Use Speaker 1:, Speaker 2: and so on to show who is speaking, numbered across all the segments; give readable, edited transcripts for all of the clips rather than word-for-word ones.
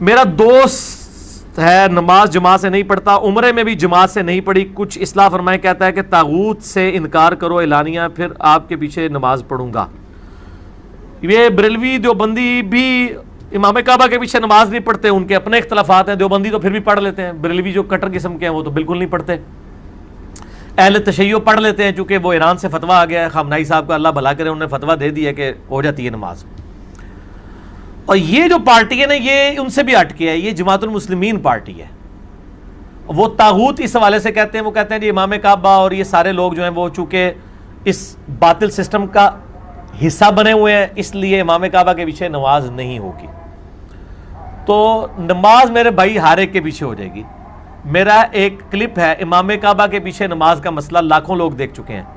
Speaker 1: मेरा दोस्त है, नमाज जमात से नहीं पढ़ता, उम्रे में भी जमात से नहीं पढ़ी, कुछ इस्लाह फरमाए। कहता है कि तागूत से इनकार करो एलानिया, फिर आपके पीछे नमाज पढ़ूंगा। ये बरेलवी देवबंदी भी इमाम काबा के पीछे नमाज नहीं पढ़ते, उनके अपने इख्तलाफात हैं। देवबंदी तो फिर भी पढ़ लेते हैं, बरेलवी जो कट्टर किस्म के हैं वो तो बिल्कुल नहीं पढ़ते। अहले तशय्यो पढ़ लेते हैं, चूंकि वो ईरान से फतवा आ गया है, खामनाई साहब का अल्लाह भला करे, उन्होंने फतवा दे दिया कि हो जाती है नमाज। और ये जो पार्टी है ना, ये उनसे भी हटके है, ये जमातुल मुस्लिमीन पार्टी है। वो तागूत इस हवाले से कहते हैं, वो कहते हैं जी इमाम काबा और ये सारे लोग जो हैं वो चूंकि इस बातिल सिस्टम का हिस्सा बने हुए हैं, इसलिए इमाम काबा के पीछे नमाज नहीं होगी। तो नमाज मेरे भाई हर एक के पीछे हो जाएगी। मेरा एक क्लिप है, इमाम काबा के पीछे नमाज का मसला लाखों लोग देख चुके हैं,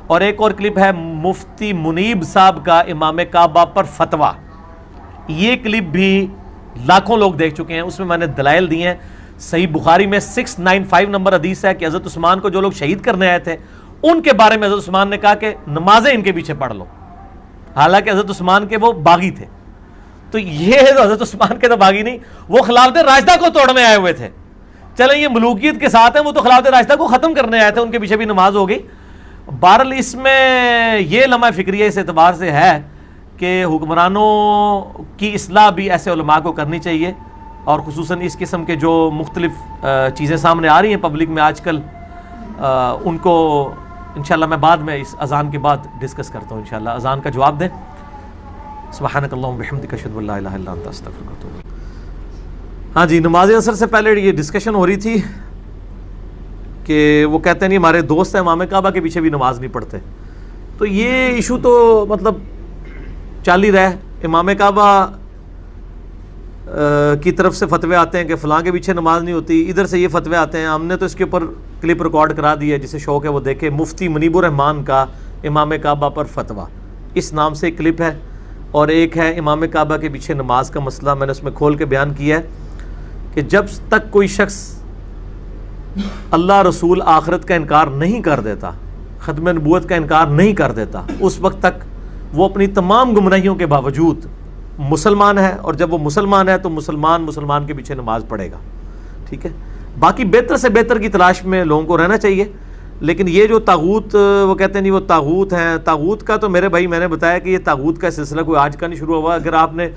Speaker 1: और एक और क्लिप है मुफ्ती मुनीब साहब का इमाम काबा पर फतवा। ये क्लिप भी लाखों लोग देख चुके हैं, उसमें मैंने दलाइल दिए हैं। सही बुखारी में 695 नंबर हदीस है कि हज़रत उस्मान को जो लोग शहीद करने आए थे, उनके बारे में हज़रत उस्मान ने कहा कि नमाजें इनके पीछे पढ़ लो। हालांकि हज़रत उस्मान के वो बागी थे, तो ये हज़रत उस्मान के तो बागी नहीं, वो खिलाफत राशिदा को तोड़ने आए हुए थे। चले ये मलूकियत के साथ हैं, वो तो खिलाफत राशिदा को ख़त्म करने आए थे, उनके पीछे भी नमाज हो गई। बहरहाल इसमें ये लम्हा फिक्रिया इस एतबार से है कि हुक्मरानों की इस्लाह भी ऐसे उलमा को करनी चाहिए, और ख़ुसूसन इस किस्म के जो मुख्तलिफ चीज़ें सामने आ रही हैं पब्लिक में आजकल, उनको इंशाल्लाह मैं बाद में इस अज़ान के बाद डिस्कस करता हूँ। इंशाल्लाह अज़ान का जवाब दें। सुब्हानकल्लाहुम्मा बिहम्दिका अशहदु अल्ला इलाहा इल्ला अंता अस्तगफिरुका व अतूबु इलैक। हाँ जी, नमाज असर से पहले ये डिस्कशन हो रही थी कि वो कहते हैं नहीं हमारे दोस्त हैं इमाम काबा के पीछे भी नमाज नहीं पढ़ते। तो ये इशू तो मतलब चल ही रहा है। इमाम काबा की तरफ से फतवे आते हैं कि फ़लाँ के पीछे नमाज नहीं होती, इधर से ये फतवे आते हैं। हमने तो इसके ऊपर क्लिप रिकॉर्ड करा दी है, जिसे शौक़ है वो देखे। मुफ्ती मुनीबुर रहमान का इमाम काबा पर फतवा, इस नाम से एक क्लिप है। और एक है इमाम काबा के पीछे नमाज का मसला, मैंने उसमें खोल के बयान किया है कि जब तक कोई शख्स अल्लाह रसूल आखिरत का इनकार नहीं कर देता, ख़त्म नबूवत का इनकार नहीं कर देता, उस वक्त तक वो अपनी तमाम गुमराहियों के बावजूद मुसलमान है। और जब वो मुसलमान है तो मुसलमान के पीछे नमाज पढ़ेगा। ठीक है, बाकी बेहतर से बेहतर की तलाश में लोगों को रहना चाहिए। लेकिन ये जो तागूत, वो कहते हैं नहीं वो तागूत हैं, तागूत का तो मेरे भाई मैंने बताया कि ये तागूत का सिलसिला कोई आज का नहीं शुरू हुआ। अगर आपने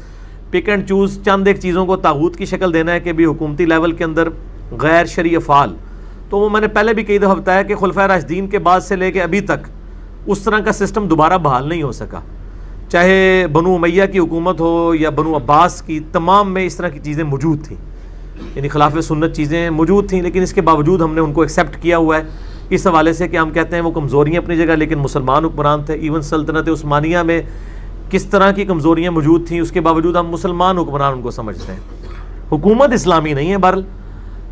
Speaker 1: पिक एंड चूज़ चंद एक चीज़ों को तागूत की शक्ल देना है कि भी हुकूमती लेवल के अंदर गैर शरई अफ़ाल, तो वो मैंने पहले भी कई दफ़ा बताया कि खुलफ़ाए राशिदीन के बाद से लेके अभी तक उस तरह का सिस्टम दोबारा बहाल नहीं हो सका। चाहे बनु उमैया की हुकूमत हो या बनु अब्बास की, तमाम में इस तरह की चीज़ें मौजूद थी, यानी खिलाफ सुन्नत चीज़ें मौजूद थी। लेकिन इसके बावजूद हमने उनको एक्सेप्ट किया हुआ है इस हवाले से कि हम कहते हैं वो कमज़ोरियाँ अपनी जगह, लेकिन मुसलमान हुक्मरान थे। इवन सल्तनत उस्मानिया में किस तरह की कमज़ोरियाँ मौजूद थी, उसके बावजूद हम मुसलमान हुक्मरान उनको समझते हैं। हुकूमत इस्लामी नहीं है। बहरहाल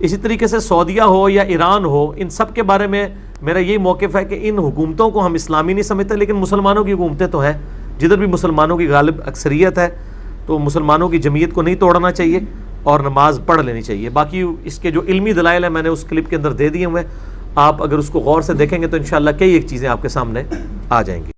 Speaker 1: इसी तरीके से सऊदीया हो या ईरान हो, इन सब के बारे में मेरा यही मौक़िफ़ है कि इन हुकूमतों को हम इस्लामी नहीं समझते, लेकिन मुसलमानों की हुकूमतें तो हैं। जिधर भी मुसलमानों की गालिब अक्सरियत है, तो मुसलमानों की जमीयत को नहीं तोड़ना चाहिए और नमाज पढ़ लेनी चाहिए। बाकी इसके जो इल्मी दलाइल है मैंने उस क्लिप के अंदर दे दिए हुए हैं, आप अगर उसको गौर से देखेंगे तो इंशाअल्लाह कई एक चीज़ें आपके सामने आ जाएंगी।